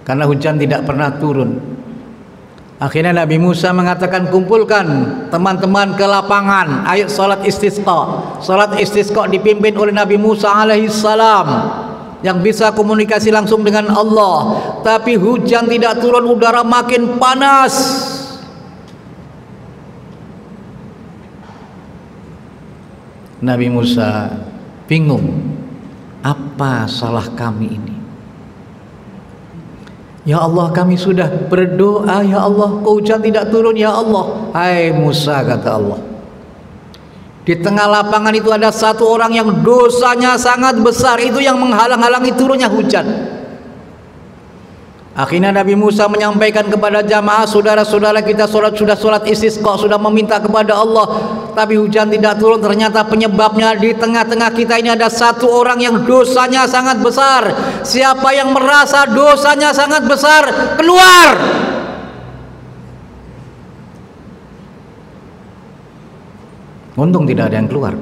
karena hujan tidak pernah turun. Akhirnya Nabi Musa mengatakan, kumpulkan teman-teman ke lapangan, ayo salat istisqa. Salat istisqa dipimpin oleh Nabi Musa alaihissalam yang bisa komunikasi langsung dengan Allah. Tapi hujan tidak turun, udara makin panas. Nabi Musa bingung, apa salah kami ini? Ya Allah, kami sudah berdoa, ya Allah, kok hujan tidak turun, ya Allah. Hai Musa, kata Allah, di tengah lapangan itu ada satu orang yang dosanya sangat besar, itu yang menghalang-halangi turunnya hujan. Akhirnya Nabi Musa menyampaikan kepada jamaah, saudara-saudara kita sudah sholat istisqa, sudah meminta kepada Allah, tapi hujan tidak turun. Ternyata penyebabnya di tengah-tengah kita ini ada satu orang yang dosanya sangat besar. Siapa yang merasa dosanya sangat besar, keluar. Untung tidak ada yang keluar.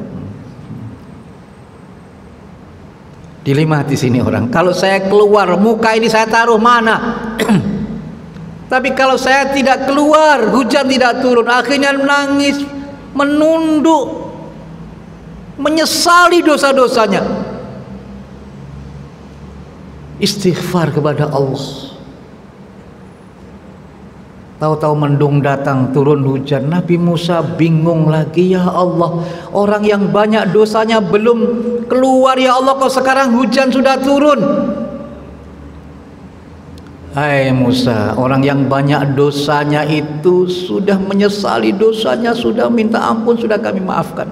Dilema di sini orang. Kalau saya keluar, muka ini saya taruh mana? Tapi kalau saya tidak keluar, hujan tidak turun. Akhirnya menangis, menunduk, menyesali dosa-dosanya. Istighfar kepada Allah. Tahu-tahu mendung datang, turun hujan. Nabi Musa bingung lagi, ya Allah, orang yang banyak dosanya belum keluar, ya Allah, kok sekarang hujan sudah turun. Hai Musa, orang yang banyak dosanya itu sudah menyesali dosanya, sudah minta ampun, sudah kami maafkan.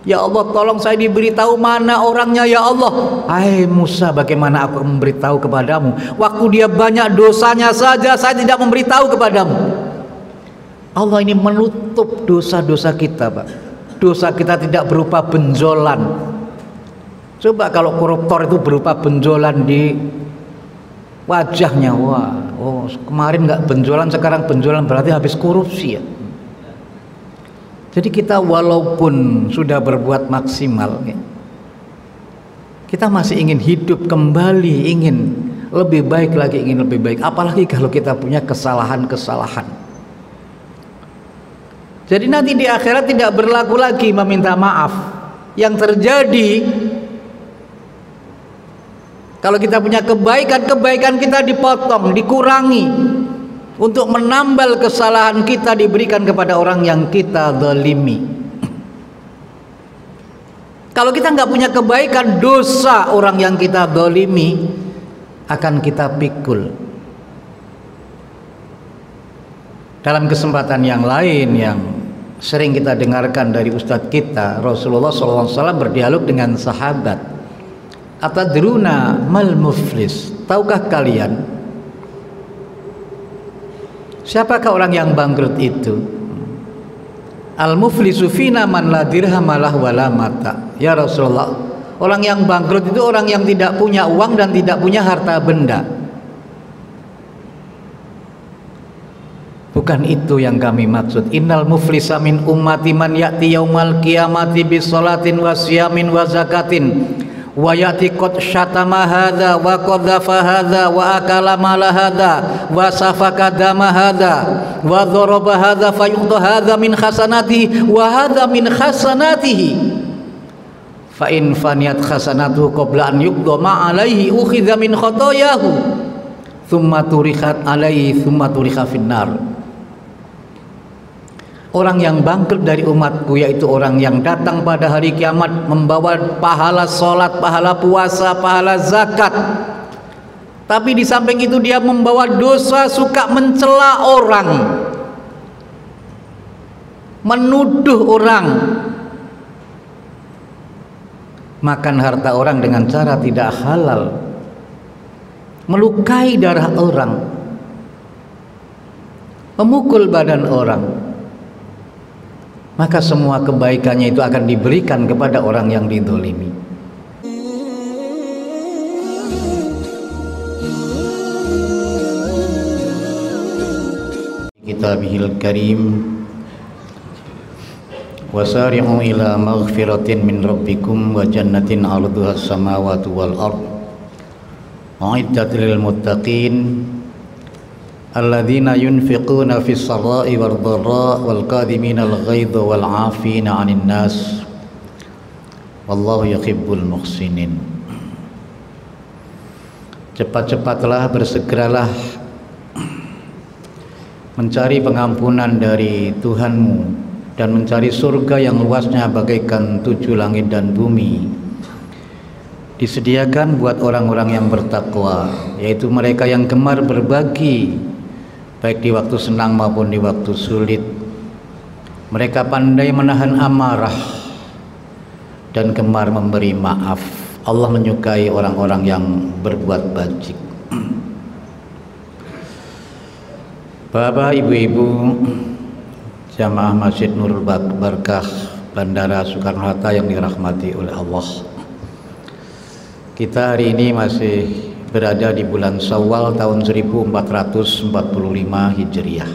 Ya Allah, tolong saya diberitahu mana orangnya, ya Allah. Hai Musa, bagaimana aku memberitahu kepadamu? Waktu dia banyak dosanya saja saya tidak memberitahu kepadamu. Allah ini menutup dosa-dosa kita, Pak. Dosa kita tidak berupa benjolan. Coba kalau koruptor itu berupa benjolan di wajahnya, wah, oh, kemarin nggak benjolan, sekarang benjolan, berarti habis korupsi ya. Jadi kita walaupun sudah berbuat maksimal, ya, kita masih ingin hidup kembali, ingin lebih baik lagi, ingin lebih baik. Apalagi kalau kita punya kesalahan-kesalahan. Jadi nanti di akhirat tidak berlaku lagi meminta maaf. Yang terjadi, kalau kita punya kebaikan, kebaikan kita dipotong, dikurangi. Untuk menambal kesalahan kita diberikan kepada orang yang kita zalimi. Kalau kita nggak punya kebaikan, dosa orang yang kita zalimi akan kita pikul. Dalam kesempatan yang lain yang sering kita dengarkan dari ustadz kita, Rasulullah SAW berdialog dengan sahabat. Atadruna mal muflis, tahukah kalian siapakah orang yang bangkrut itu? Al-muflisu fina man la dirhamalah wala mata. Ya Rasulullah, orang yang bangkrut itu orang yang tidak punya uang dan tidak punya harta benda. Bukan itu yang kami maksud. Innal muflisa min ummati man ya'ti yaumal qiyamati bis salatin wa siyamin wa zakatin wa yati qad syatama hadza wa qadhafa hadza wa akala mala hadza wa safaka dama hadza wa daraba hadza fayuqta hadza min hasanatihi wa hadza min hasanatihi fa in faniyat hasanatuhu qabla an yuqda ma alaihi ukhidha min khotoyahu thumma turikhat alaihi thumma turikha finnar. Orang yang bangkrut dari umatku yaitu orang yang datang pada hari kiamat membawa pahala sholat, pahala puasa, pahala zakat. Tapi di samping itu dia membawa dosa, suka mencela orang, menuduh orang, makan harta orang dengan cara tidak halal, melukai darah orang, memukul badan orang. Maka semua kebaikannya itu akan diberikan kepada orang yang dizalimi. Kitabihil karim wasari'u ila maghfiratin min rabbikum wa jannatin 'arduhas samawati wal ard u'iddat lil muttaqin alladzina yunfiquna fis sarai wal dharra wal kadhimina al ghaidha wal 'afina 'anil nas wallahu yuhibbul muhsinin. Cepat-cepatlah, bersegeralah mencari pengampunan dari Tuhanmu dan mencari surga yang luasnya bagaikan 7 langit dan bumi. Disediakan buat orang-orang yang bertakwa, yaitu mereka yang gemar berbagi baik di waktu senang maupun di waktu sulit. Mereka pandai menahan amarah dan gemar memberi maaf. Allah menyukai orang-orang yang berbuat baik. Bapak, ibu-ibu, jamaah Masjid Nurul Barkah Bandara Soekarno-Hatta yang dirahmati oleh Allah. Kita hari ini masih berada di bulan Syawal tahun 1445 Hijriah.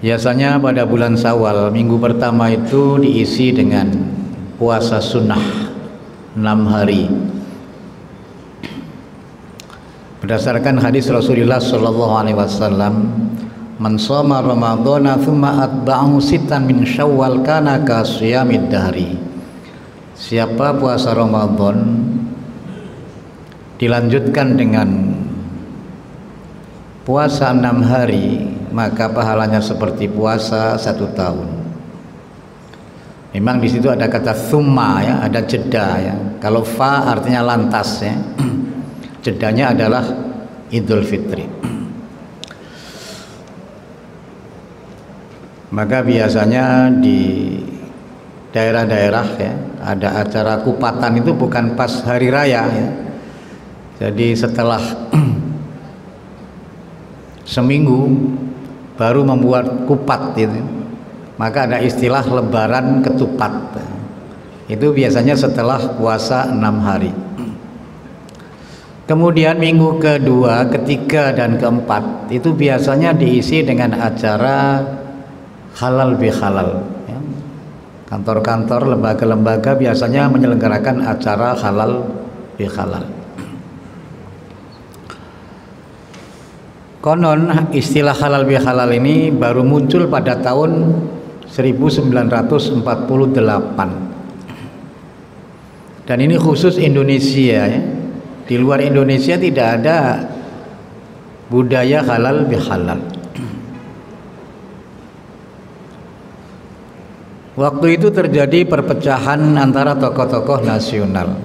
Biasanya pada bulan Syawal minggu pertama itu diisi dengan puasa sunnah 6 hari. Berdasarkan hadis Rasulullah sallallahu alaihi wasallam, man shoma ramadhana thumma atba'ahu sittan min syawal kana ka shiyamid dahri. Siapa puasa Ramadan dilanjutkan dengan puasa 6 hari, maka pahalanya seperti puasa 1 tahun. Memang di situ ada kata thumma ya, ada jeda ya. Kalau fa artinya lantas ya. Jedanya adalah Idul Fitri. Maka biasanya di daerah-daerah ya ada acara kupatan, itu bukan pas hari raya ya. Jadi setelah seminggu baru membuat kupat gitu. Maka ada istilah lebaran ketupat. Itu biasanya setelah puasa 6 hari. Kemudian minggu kedua, ketiga, dan keempat itu biasanya diisi dengan acara halal bihalal ya. Kantor-kantor, lembaga-lembaga biasanya menyelenggarakan acara halal bihalal. Konon istilah halal bihalal ini baru muncul pada tahun 1948, dan ini khusus Indonesia ya. Di luar Indonesia tidak ada budaya halal bihalal. Waktu itu terjadi perpecahan antara tokoh-tokoh nasional.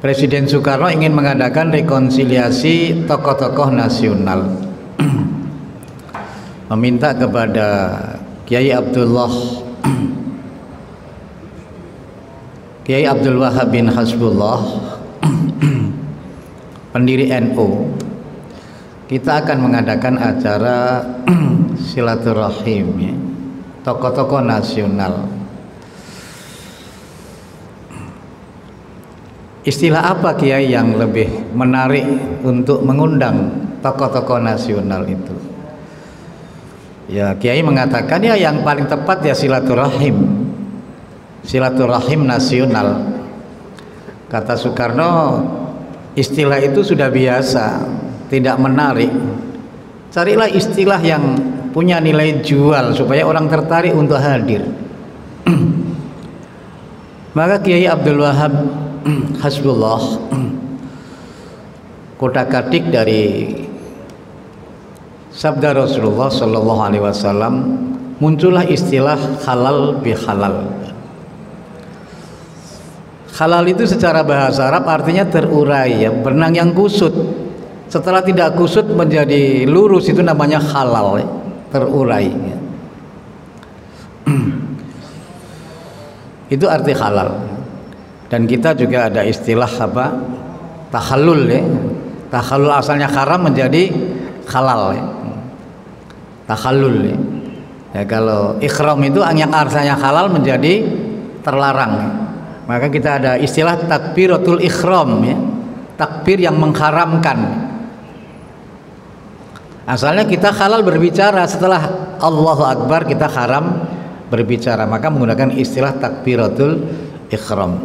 Presiden Soekarno ingin mengadakan rekonsiliasi tokoh-tokoh nasional. Meminta kepada Kiai Abdul Wahab bin Hasbullah, pendiri NU, kita akan mengadakan acara silaturahim ya, tokoh-tokoh nasional. Istilah apa Kiai yang lebih menarik untuk mengundang tokoh-tokoh nasional itu? Ya, Kiai mengatakan ya yang paling tepat ya silaturahim nasional. Kata Soekarno, istilah itu sudah biasa, tidak menarik. Carilah istilah yang punya nilai jual supaya orang tertarik untuk hadir. Maka Kiai Abdul Wahab Hasbullah kotak-katik dari sabda Rasulullah sallallahu alaihi wasallam, muncullah istilah halal bihalal. Halal itu secara bahasa Arab artinya terurai ya, benang yang kusut. Setelah tidak kusut menjadi lurus, itu namanya halal ya, terurai ya. Itu arti halal. Dan kita juga ada istilah apa? Tahallul ya. Tahallul asalnya haram menjadi halal ya. Tahallul ya. Ya, kalau ikhram itu yang asalnya halal menjadi terlarang ya. Maka kita ada istilah takbiratul ikhram ya. Takbir yang mengharamkan. Asalnya kita halal berbicara, setelah Allahu Akbar kita haram berbicara, maka menggunakan istilah takbiratul ikhram.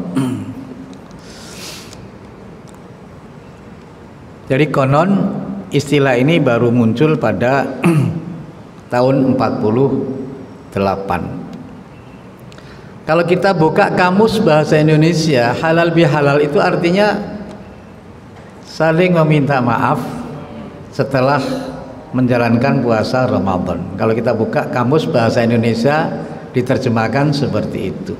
Jadi konon istilah ini baru muncul pada tahun 48. Kalau kita buka kamus bahasa Indonesia, halal bihalal itu artinya saling meminta maaf setelah menjalankan puasa Ramadan. Kalau kita buka kamus bahasa Indonesia, diterjemahkan seperti itu.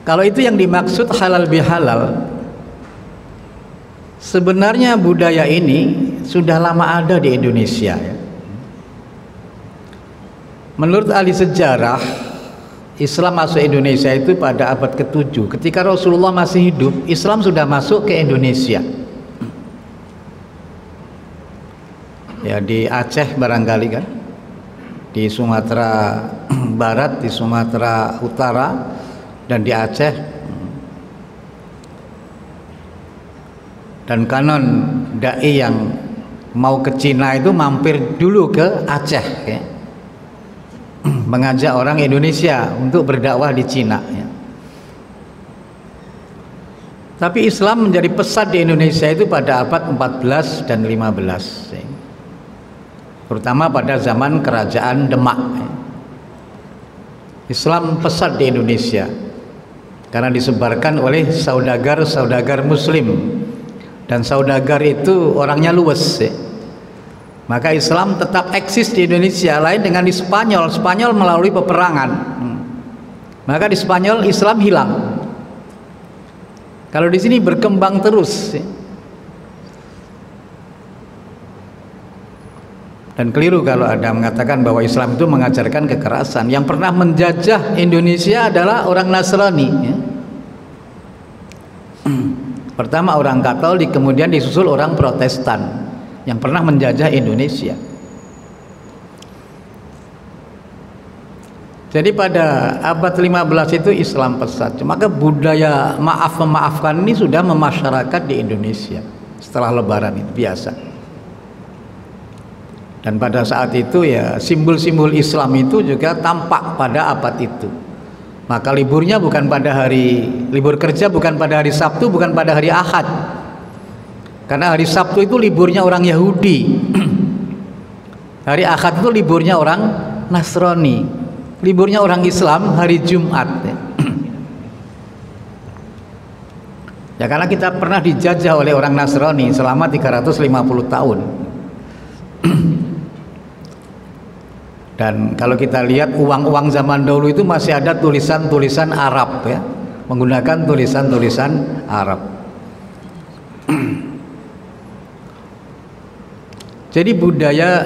Kalau itu yang dimaksud halal bihalal, sebenarnya budaya ini sudah lama ada di Indonesia ya. Menurut ahli sejarah, Islam masuk Indonesia itu pada abad ke-7. Ketika Rasulullah masih hidup, Islam sudah masuk ke Indonesia. Ya, di Aceh barangkali kan, di Sumatera Barat, di Sumatera Utara, dan di Aceh. Dan kanon dai yang mau ke Cina itu mampir dulu ke Aceh ya, mengajak orang Indonesia untuk berdakwah di Cina ya. Tapi Islam menjadi pesat di Indonesia itu pada abad 14 dan 15 ya. Terutama pada zaman kerajaan Demak ya. Islam pesat di Indonesia karena disebarkan oleh saudagar-saudagar muslim, dan saudagar itu orangnya luwes ya. Maka Islam tetap eksis di Indonesia, lain dengan di Spanyol. Spanyol melalui peperangan, maka di Spanyol Islam hilang. Kalau di sini berkembang terus ya. Dan keliru kalau ada mengatakan bahwa Islam itu mengajarkan kekerasan. Yang pernah menjajah Indonesia adalah orang Nasrani ya. Pertama orang Katolik, kemudian disusul orang Protestan yang pernah menjajah Indonesia. Jadi pada abad 15 itu Islam pesat. Maka budaya maaf memaafkan ini sudah memasyarakat di Indonesia setelah Lebaran itu biasa. Dan pada saat itu ya simbol-simbol Islam itu juga tampak pada abad itu. Maka liburnya bukan pada hari libur kerja, bukan pada hari Sabtu, bukan pada hari Ahad. Karena hari Sabtu itu liburnya orang Yahudi. Hari Ahad itu liburnya orang Nasrani. Liburnya orang Islam hari Jumat. Ya karena kita pernah dijajah oleh orang Nasrani selama 350 tahun. Dan kalau kita lihat uang-uang zaman dahulu itu masih ada tulisan-tulisan Arab ya, menggunakan tulisan-tulisan Arab. Jadi budaya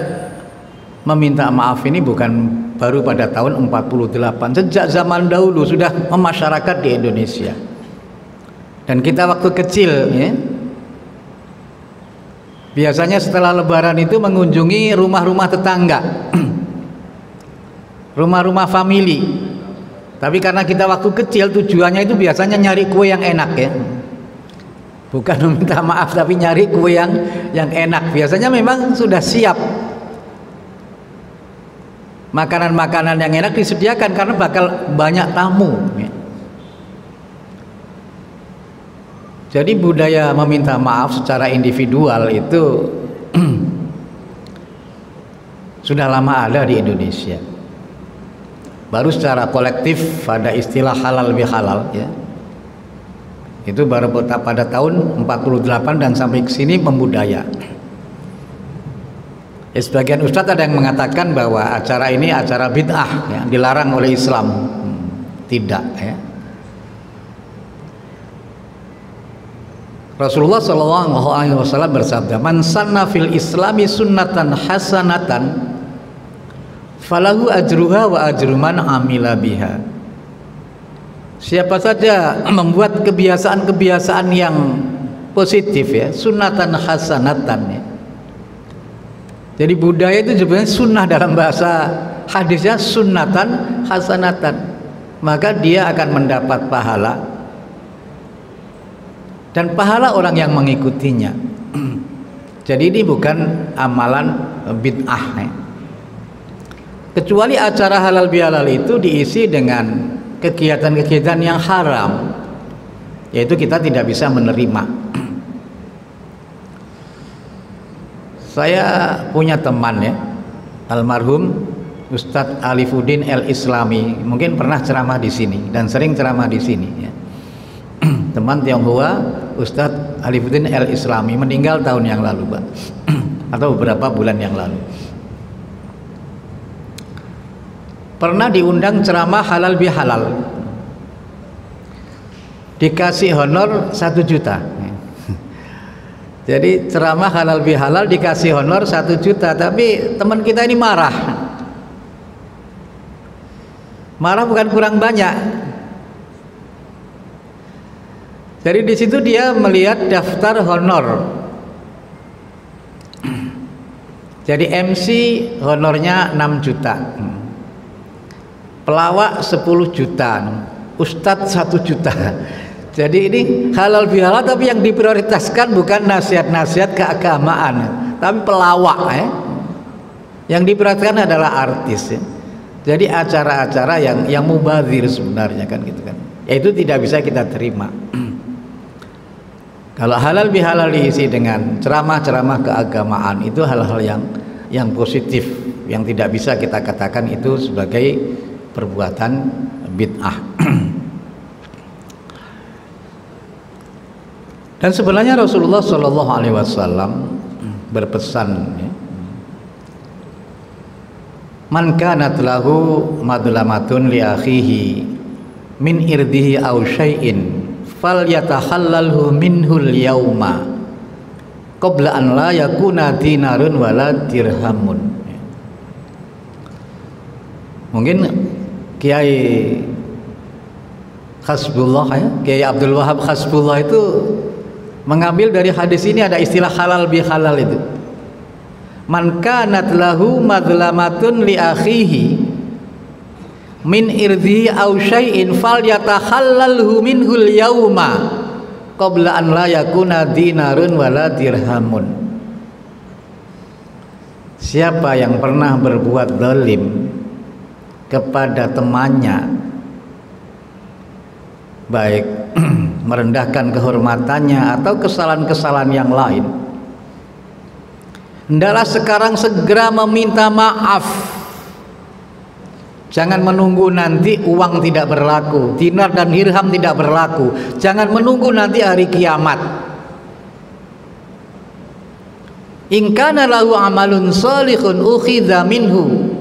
meminta maaf ini bukan baru pada tahun 48, sejak zaman dahulu sudah memasyarakat di Indonesia. Dan kita waktu kecil ya, biasanya setelah Lebaran itu mengunjungi rumah-rumah tetangga, rumah-rumah famili. Tapi karena kita waktu kecil tujuannya itu biasanya nyari kue yang enak ya, bukan meminta maaf tapi nyari kue yang enak. Biasanya memang sudah siap makanan-makanan yang enak disediakan karena bakal banyak tamu ya. Jadi budaya meminta maaf secara individual itu sudah lama ada di Indonesia. Baru secara kolektif ada istilah halal bihalal ya. Itu baru pada tahun 48 dan sampai ke sini membudaya. Ya, sebagian ustadz ada yang mengatakan bahwa acara ini acara bid'ah ya, dilarang oleh Islam. Tidak ya. Rasulullah SAW bersabda, "Man sanna fil Islami sunnatan hasanatan falahu ajruha wa ajru man amila biha." Siapa saja membuat kebiasaan-kebiasaan yang positif ya, sunnatan hasanatan ya. Jadi budaya itu sebenarnya sunnah, dalam bahasa hadisnya sunnatan hasanatan. Maka dia akan mendapat pahala dan pahala orang yang mengikutinya. Jadi ini bukan amalan bid'ah ya. Kecuali acara halal bihalal itu diisi dengan kegiatan-kegiatan yang haram, yaitu kita tidak bisa menerima. Saya punya teman ya, almarhum Ustadz Alifuddin El Islami, mungkin pernah ceramah di sini dan sering ceramah di sini ya. Teman Tionghoa Ustadz Alifuddin El Islami meninggal tahun yang lalu, Pak. Atau beberapa bulan yang lalu. Pernah diundang ceramah halal bihalal, dikasih honor 1 juta. Jadi ceramah halal bihalal dikasih honor 1 juta, tapi teman kita ini marah. Marah bukan kurang banyak. Jadi di situ dia melihat daftar honor. Jadi MC honornya 6 juta, pelawak 10 juta, ustadz 1 juta. Jadi ini halal bihalal, tapi yang diprioritaskan bukan nasihat-nasihat keagamaan, tapi pelawak ya. Yang diprioritaskan adalah artis ya. Jadi acara-acara yang mubazir sebenarnya kan gitu kan. Ya itu tidak bisa kita terima. Kalau halal bihalal diisi dengan ceramah-ceramah keagamaan, itu hal-hal yang positif, yang tidak bisa kita katakan itu sebagai perbuatan bid'ah. Dan sebenarnya Rasulullah Shallallahu Alaihi Wasallam berpesan ya, man kanat lahu madlamatun li akhihi min irdihi aw syai'in falyatahallalhu minhul yauma qabla an la yakuna dinarun wala dirhamun. Mungkin Kiai Hasbullah ya, Kiai Abdul Wahab Hasbullah itu mengambil dari hadis ini ada istilah halal bihalal itu. Man kanat lahu madlamatun li akhihi min irdihi aw syai'in falyatahallalhu minhul yauma qabla an la yakuna dinarun wala dirhamun. Siapa yang pernah berbuat zalim kepada temannya, baik merendahkan kehormatannya atau kesalahan-kesalahan yang lain, hendaklah sekarang segera meminta maaf. Jangan menunggu nanti uang tidak berlaku, dinar dan dirham tidak berlaku. Jangan menunggu nanti hari kiamat. In kana lahu amalun salihun ukhidha minhu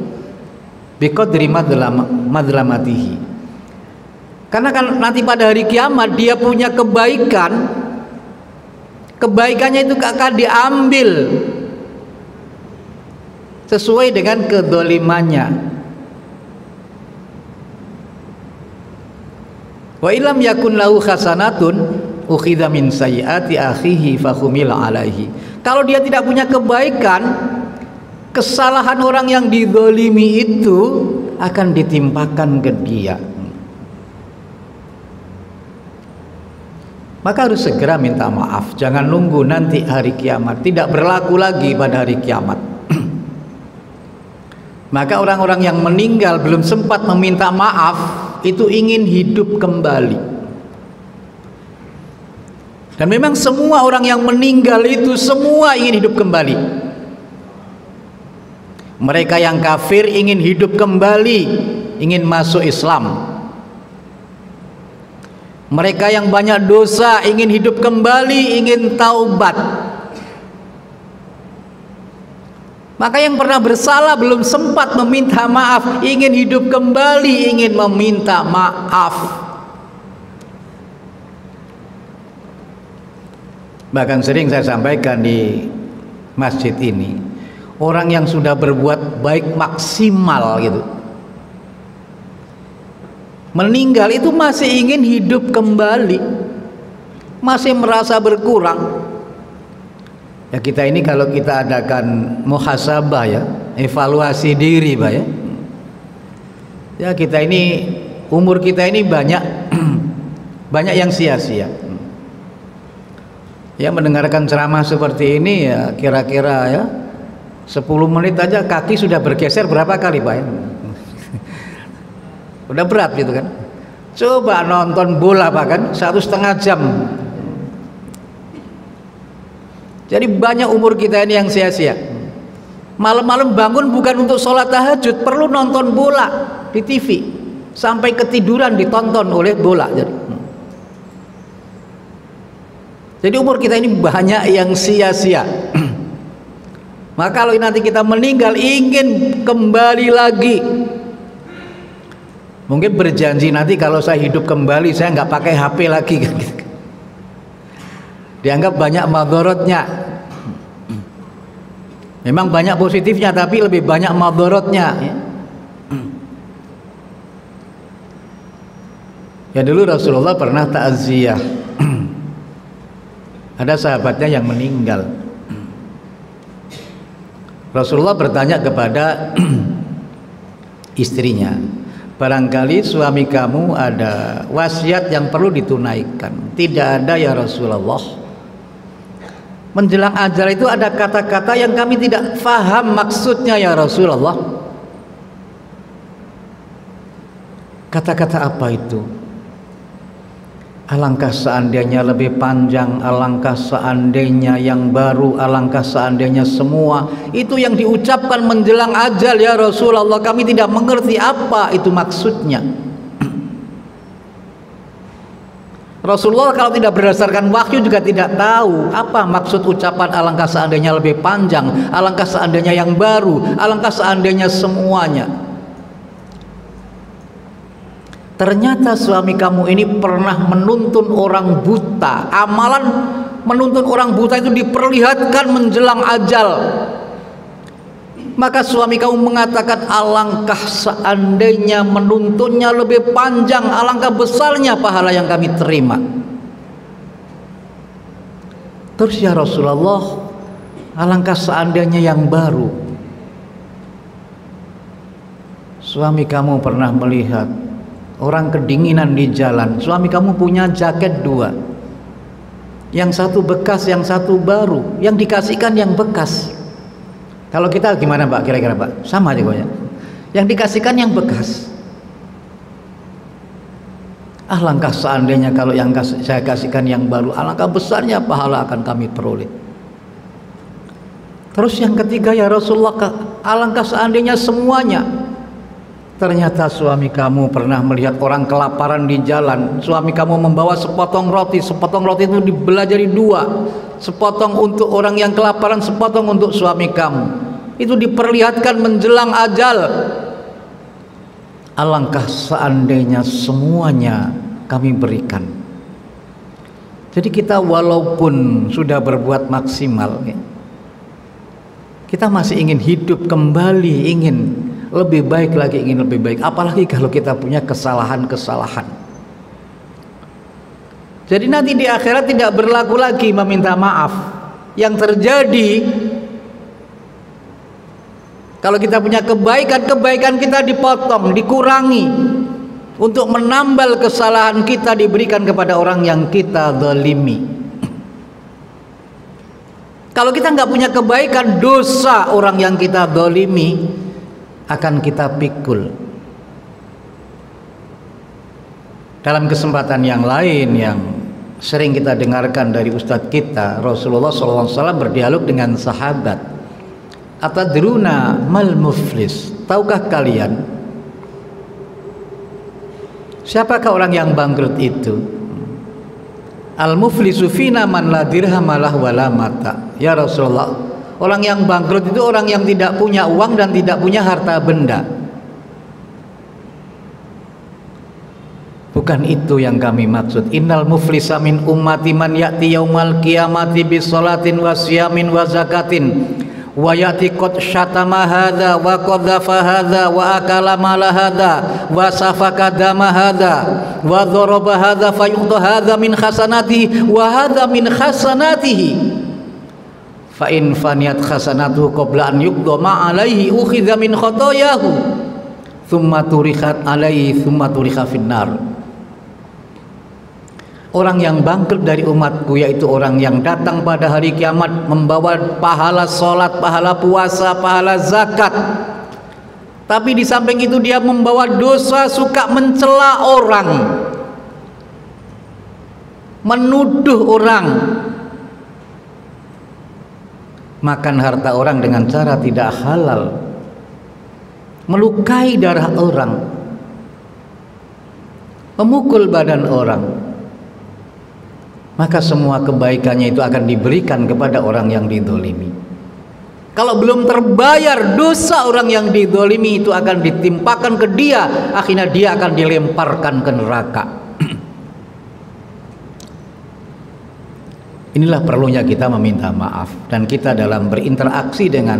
biqadri madlamatihi. Karena kan nanti pada hari kiamat dia punya kebaikan, kebaikannya itu akan diambil sesuai dengan kedolimannya. Wa ilam yakun lahu hasanatun ukhidha min sayyiati akhihi fakhumil alaihi. Kalau dia tidak punya kebaikan, kesalahan orang yang dizalimi itu akan ditimpakan ke dia. Maka harus segera minta maaf. Jangan nunggu nanti hari kiamat. Tidak berlaku lagi pada hari kiamat. Maka orang-orang yang meninggal belum sempat meminta maaf itu ingin hidup kembali. Dan memang semua orang yang meninggal itu semua ingin hidup kembali. Mereka yang kafir ingin hidup kembali, ingin masuk Islam. Mereka yang banyak dosa ingin hidup kembali, ingin taubat. Maka yang pernah bersalah belum sempat meminta maaf, ingin hidup kembali, ingin meminta maaf. Bahkan sering saya sampaikan di masjid ini, orang yang sudah berbuat baik maksimal gitu, meninggal itu masih ingin hidup kembali, masih merasa berkurang. Ya kita ini kalau kita adakan muhasabah ya, evaluasi diri Pak ya. Ya kita ini, umur kita ini banyak banyak yang sia-sia. Ya mendengarkan ceramah seperti ini ya kira-kira ya 10 menit aja kaki sudah bergeser berapa kali Pak ya? Udah berat gitu kan. Coba nonton bola Pak kan 1,5 jam. Jadi banyak umur kita ini yang sia-sia. Malam-malam bangun bukan untuk sholat tahajud, perlu nonton bola di TV, sampai ketiduran ditonton oleh bola. Jadi umur kita ini banyak yang sia-sia. Maka kalau nanti kita meninggal ingin kembali lagi, mungkin berjanji nanti kalau saya hidup kembali saya nggak pakai HP lagi kan. Dianggap banyak madorotnya. Memang banyak positifnya tapi lebih banyak madorotnya. Ya dulu Rasulullah pernah takziah. Ada sahabatnya yang meninggal. Rasulullah bertanya kepada istrinya, barangkali suami kamu ada wasiat yang perlu ditunaikan. Tidak ada ya Rasulullah. Menjelang ajal itu ada kata-kata yang kami tidak faham maksudnya ya Rasulullah. Kata-kata apa itu? Alangkah seandainya lebih panjang, alangkah seandainya yang baru, alangkah seandainya semua. Itu yang diucapkan menjelang ajal ya Rasulullah. Kami tidak mengerti apa itu maksudnya. Rasulullah kalau tidak berdasarkan wahyu juga tidak tahu apa maksud ucapan alangkah seandainya lebih panjang, alangkah seandainya yang baru, alangkah seandainya semuanya. Ternyata suami kamu ini pernah menuntun orang buta. Amalan menuntun orang buta itu diperlihatkan menjelang ajal. Maka suami kamu mengatakan alangkah seandainya menuntunnya lebih panjang, alangkah besarnya pahala yang kami terima. Terus ya Rasulullah, alangkah seandainya yang baru. Suami kamu pernah melihat orang kedinginan di jalan. Suami kamu punya jaket dua, yang satu bekas, yang satu baru. Yang dikasihkan yang bekas. Kalau kita gimana Pak, kira-kira Pak? Sama aja pokoknya. Yang dikasihkan yang bekas. Alangkah seandainya kalau yang saya kasihkan yang baru, alangkah besarnya pahala akan kami peroleh. Terus yang ketiga ya Rasulullah, alangkah seandainya semuanya. Ternyata suami kamu pernah melihat orang kelaparan di jalan. Suami kamu membawa sepotong roti itu dibelah jadi dua. Sepotong untuk orang yang kelaparan, sepotong untuk suami kamu. Itu diperlihatkan menjelang ajal. Alangkah seandainya semuanya kami berikan. Jadi kita walaupun sudah berbuat maksimal, kita masih ingin hidup kembali, ingin lebih baik lagi, ingin lebih baik. Apalagi kalau kita punya kesalahan-kesalahan. Jadi nanti di akhirat tidak berlaku lagi meminta maaf. Yang terjadi, kalau kita punya kebaikan kita dipotong, dikurangi, untuk menambal kesalahan kita diberikan kepada orang yang kita zalimi. Kalau kita nggak punya kebaikan, dosa orang yang kita zalimi akan kita pikul. Dalam kesempatan yang lain yang sering kita dengarkan dari ustadz kita, Rasulullah SAW berdialog dengan sahabat. Atadruna mal muflis? Tahukah kalian siapakah orang yang bangkrut itu? Al muflisu fina man la dirhamalah wala mata. Ya Rasulullah, orang yang bangkrut itu orang yang tidak punya uang dan tidak punya harta benda. Bukan itu yang kami maksud. Innal muflisa min ummati man ya'ti yaumal qiyamati bis salatin wa siyamin wa zakatin wa ya'ti qad syatama hadza wa qadhafa hadza wa akala mala hadza wa safaka dama hadza wa dharaba hadza fayuqta hadza min hasanatihi wa hadza min hasanatihi fa in faniyat hasanatuhu qabla an yuqda ma alaihi ukhidha min khotoyahu thumma turikhat alaihi thumma turikha finnar. Orang yang bangkrut dari umatku yaitu orang yang datang pada hari kiamat membawa pahala sholat, pahala puasa, pahala zakat. Tapi di samping itu dia membawa dosa, suka mencela orang, menuduh orang. makan harta orang dengan cara tidak halal, melukai darah orang, memukul badan orang, maka semua kebaikannya itu akan diberikan kepada orang yang dizalimi. Kalau belum terbayar dosa orang yang dizalimi itu akan ditimpakan ke dia, akhirnya dia akan dilemparkan ke neraka. Inilah perlunya kita meminta maaf, dan kita dalam berinteraksi dengan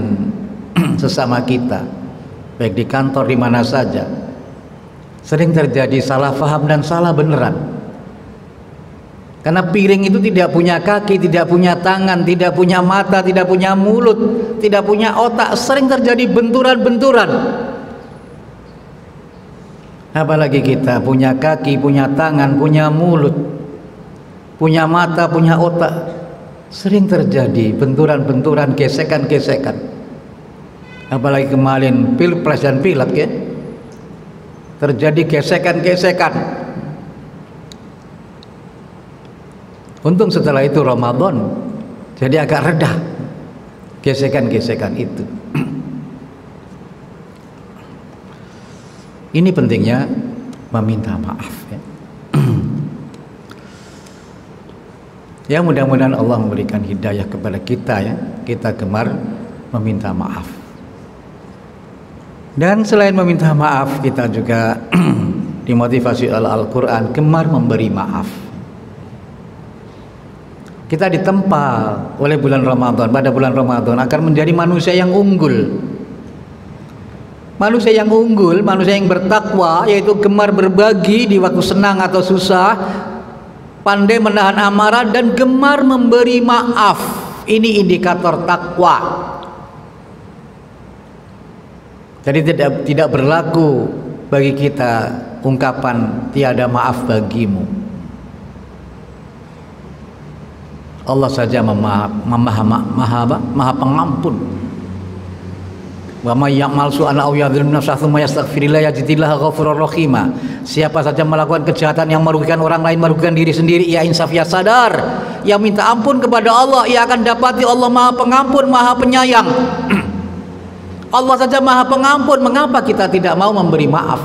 sesama kita, baik di kantor, di mana saja, sering terjadi salah paham dan salah beneran. Karena piring itu tidak punya kaki, tidak punya tangan, tidak punya mata, tidak punya mulut, tidak punya otak, sering terjadi benturan-benturan. Apalagi kita punya kaki, punya tangan, punya mulut, punya mata, punya otak, sering terjadi benturan-benturan, gesekan-gesekan. Apalagi kemarin pilpres dan pileg ya, terjadi gesekan-gesekan. Untung setelah itu Ramadan, jadi agak reda gesekan-gesekan itu. Ini pentingnya meminta maaf ya. Ya, mudah-mudahan Allah memberikan hidayah kepada kita ya, kita gemar meminta maaf. Dan selain meminta maaf, kita juga dimotivasi oleh Al-Quran gemar memberi maaf. Kita ditempa oleh bulan Ramadan, pada bulan Ramadan akan menjadi manusia yang unggul. Manusia yang unggul, manusia yang bertakwa, yaitu gemar berbagi di waktu senang atau susah, pandai menahan amarah, dan gemar memberi maaf. Ini indikator takwa. Jadi tidak berlaku bagi kita ungkapan tiada maaf bagimu. Allah saja maha pengampun. Wa may ya'mal su'an aw yadhlim nafsahu thumma yastaghfirillah yajidillah ghafurur rahima. Siapa saja melakukan kejahatan yang merugikan orang lain, merugikan diri sendiri, ia insaf, ia sadar, ia minta ampun kepada Allah, ia akan dapati Allah maha pengampun, maha penyayang. Allah saja maha pengampun, mengapa kita tidak mau memberi maaf?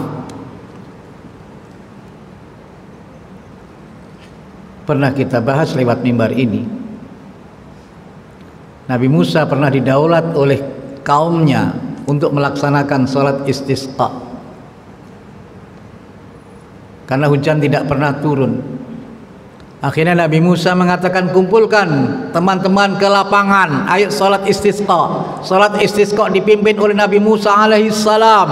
Pernah kita bahas lewat mimbar ini, Nabi Musa pernah didaulat oleh kaumnya untuk melaksanakan sholat istisqa karena hujan tidak pernah turun. Akhirnya Nabi Musa mengatakan, kumpulkan teman-teman ke lapangan, ayo sholat istisqa. Sholat istisqa dipimpin oleh Nabi Musa alaihissalam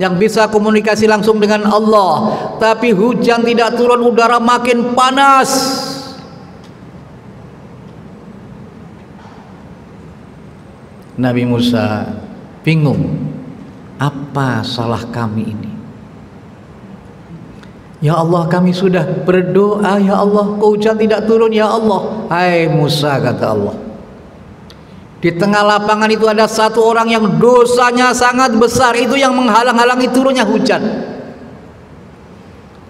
yang bisa komunikasi langsung dengan Allah, tapi hujan tidak turun, udara makin panas. Nabi Musa bingung, apa salah kami ini? Ya Allah, kami sudah berdoa, ya Allah, kok hujan tidak turun, ya Allah. Hai Musa, kata Allah, di tengah lapangan itu ada satu orang yang dosanya sangat besar, itu yang menghalang-halangi turunnya hujan.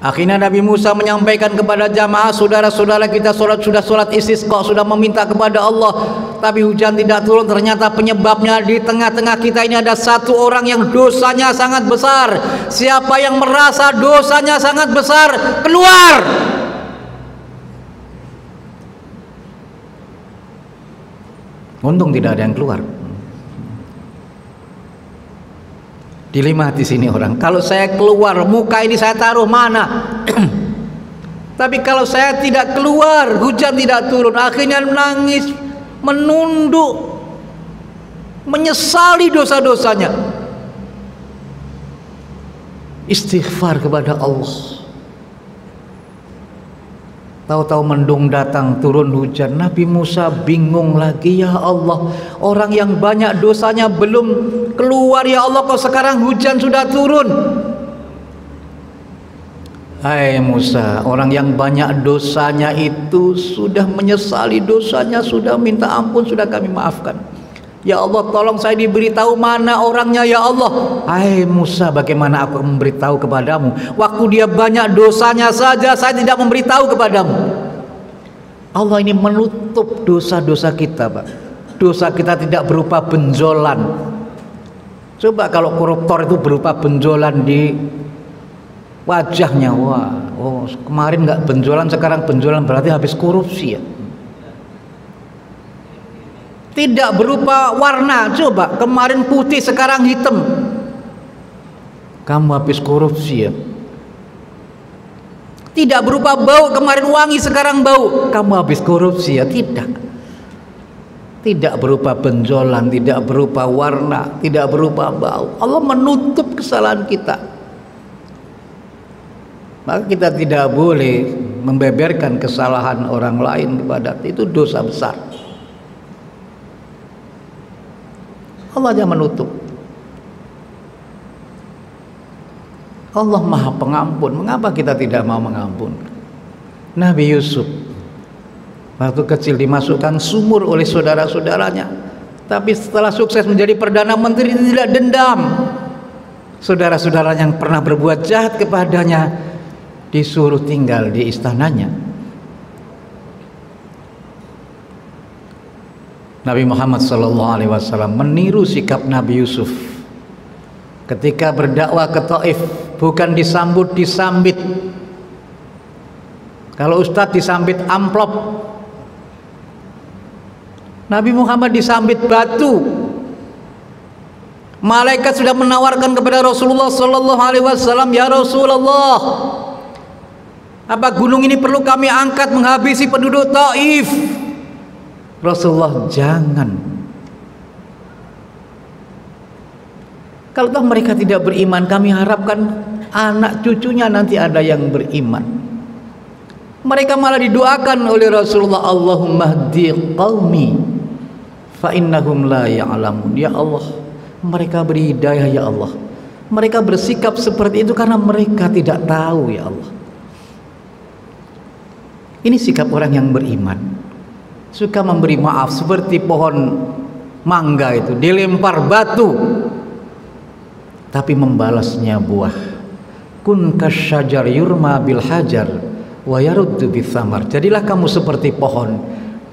Akhirnya Nabi Musa menyampaikan kepada jamaah, saudara-saudara kita sudah sholat istisqa, sudah meminta kepada Allah, tapi hujan tidak turun. Ternyata penyebabnya di tengah-tengah kita ini ada satu orang yang dosanya sangat besar. Siapa yang merasa dosanya sangat besar, keluar. Untung tidak ada yang keluar. Dilema di sini orang. Kalau saya keluar, muka ini saya taruh mana? Tapi kalau saya tidak keluar, hujan tidak turun. Akhirnya menangis, menunduk, menyesali dosa-dosanya. Istighfar kepada Allah. Tahu-tahu mendung datang, turun hujan. Nabi Musa bingung lagi, ya Allah, orang yang banyak dosanya belum keluar, ya Allah, kok sekarang hujan sudah turun. Hai Musa, orang yang banyak dosanya itu sudah menyesali dosanya, sudah minta ampun, sudah kami maafkan. Ya Allah, tolong saya diberitahu mana orangnya, ya Allah. Hai Musa, bagaimana aku memberitahu kepadamu? Waktu dia banyak dosanya saja saya tidak memberitahu kepadamu. Allah ini menutup dosa-dosa kita, Pak. dosa kita tidak berupa benjolan. Coba kalau koruptor itu berupa benjolan di wajahnya, wah, oh kemarin nggak benjolan, sekarang benjolan, berarti habis korupsi ya. Tidak berupa warna, coba kemarin putih sekarang hitam, kamu habis korupsi ya. Tidak berupa bau, kemarin wangi sekarang bau, kamu habis korupsi ya. Tidak berupa benjolan, tidak berupa warna, tidak berupa bau. Allah menutup kesalahan kita. Maka kita tidak boleh membeberkan kesalahan orang lain kepada kita, itu dosa besar. Allah aja menutup. Allah Maha Pengampun. Mengapa kita tidak mau mengampun? Nabi Yusuf waktu kecil dimasukkan sumur oleh saudara-saudaranya, tapi setelah sukses menjadi perdana menteri tidak dendam. Saudara-saudara yang pernah berbuat jahat kepadanya disuruh tinggal di istananya. Nabi Muhammad SAW meniru sikap Nabi Yusuf ketika berdakwah ke Taif, bukan disambit. Kalau Ustadz disambit amplop, Nabi Muhammad disambit batu. Malaikat sudah menawarkan kepada Rasulullah SAW, ya Rasulullah, apa gunung ini perlu kami angkat menghabisi penduduk Taif? Rasulullah, jangan. Kalau toh mereka tidak beriman, kami harapkan anak cucunya nanti ada yang beriman. Mereka malah didoakan oleh Rasulullah, Allahumma hdi qaumi fa innahum la ya'lamun. Ya Allah, mereka beri hidayah ya Allah. Mereka bersikap seperti itu karena mereka tidak tahu ya Allah. Ini sikap orang yang beriman. Suka memberi maaf, seperti pohon mangga itu dilempar batu tapi membalasnya buah. Kun kasyajar yurma bil hajar wa yaruddu bithamar. Jadilah kamu seperti pohon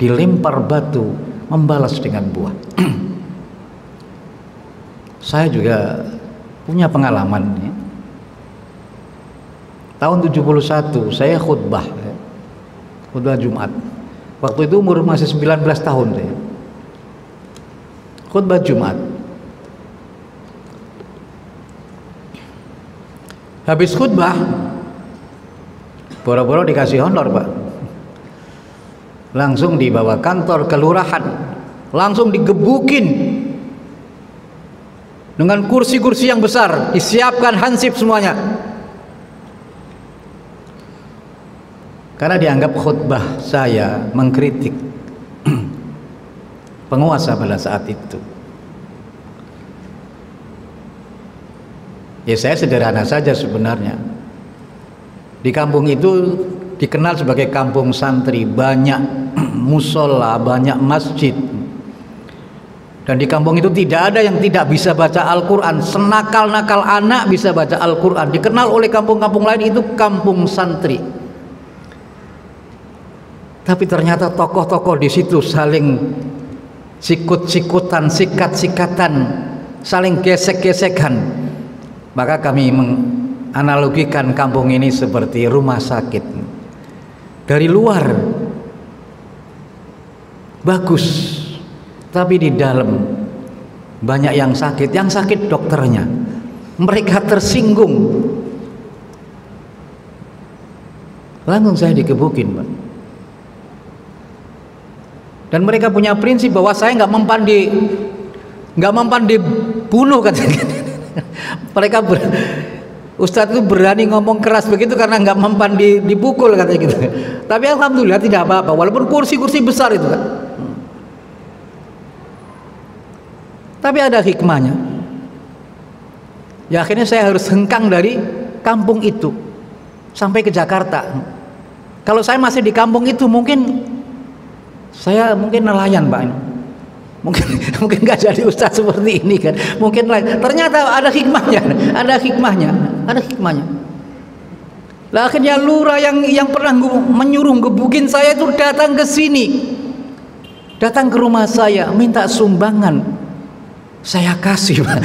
dilempar batu membalas dengan buah. Saya juga punya pengalaman ya. Tahun 71 saya khutbah Jumat. Waktu itu umur masih 19 tahun saya. Khutbah Jumat. Habis khutbah boro-boro dikasih honor, Pak. Langsung dibawa kantor kelurahan, langsung digebukin dengan kursi-kursi yang besar, disiapkan hansip semuanya. Karena dianggap khutbah saya mengkritik penguasa pada saat itu. Ya saya sederhana saja sebenarnya. Di kampung itu dikenal sebagai kampung santri, banyak musola, banyak masjid. Dan di kampung itu tidak ada yang tidak bisa baca Al-Quran. Senakal-nakal anak bisa baca Al-Quran. Dikenal oleh kampung-kampung lain itu kampung santri. Tapi ternyata tokoh-tokoh di situ saling sikut-sikutan, sikat-sikatan, saling gesek-gesekan. Maka kami menganalogikan kampung ini seperti rumah sakit. Dari luar bagus, tapi di dalam banyak yang sakit. Yang sakit dokternya, mereka tersinggung. Langsung saya dikebukin, Pak. Dan mereka punya prinsip bahwa saya nggak mempan dibunuh, katanya. Mereka Ustadz itu berani ngomong keras begitu karena nggak mempan dipukul, katanya gitu. Tapi alhamdulillah tidak apa-apa, walaupun kursi-kursi besar itu kan. Tapi ada hikmahnya. Ya akhirnya saya harus hengkang dari kampung itu sampai ke Jakarta. Kalau saya masih di kampung itu mungkin saya nelayan, Pak. Mungkin nggak jadi ustadz seperti ini kan. Mungkin ternyata ada hikmahnya. Lah akhirnya lurah yang pernah menyuruh gebukin saya itu datang ke sini. datang ke rumah saya minta sumbangan, saya kasih Pak.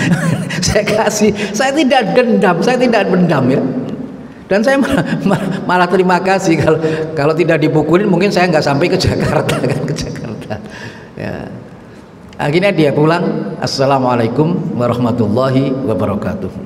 Saya kasih, saya tidak dendam ya. Dan saya malah terima kasih, kalau tidak dipukulin mungkin saya nggak sampai ke Jakarta kan, ke Jakarta ya. Akhirnya dia pulang, assalamualaikum warahmatullahi wabarakatuh.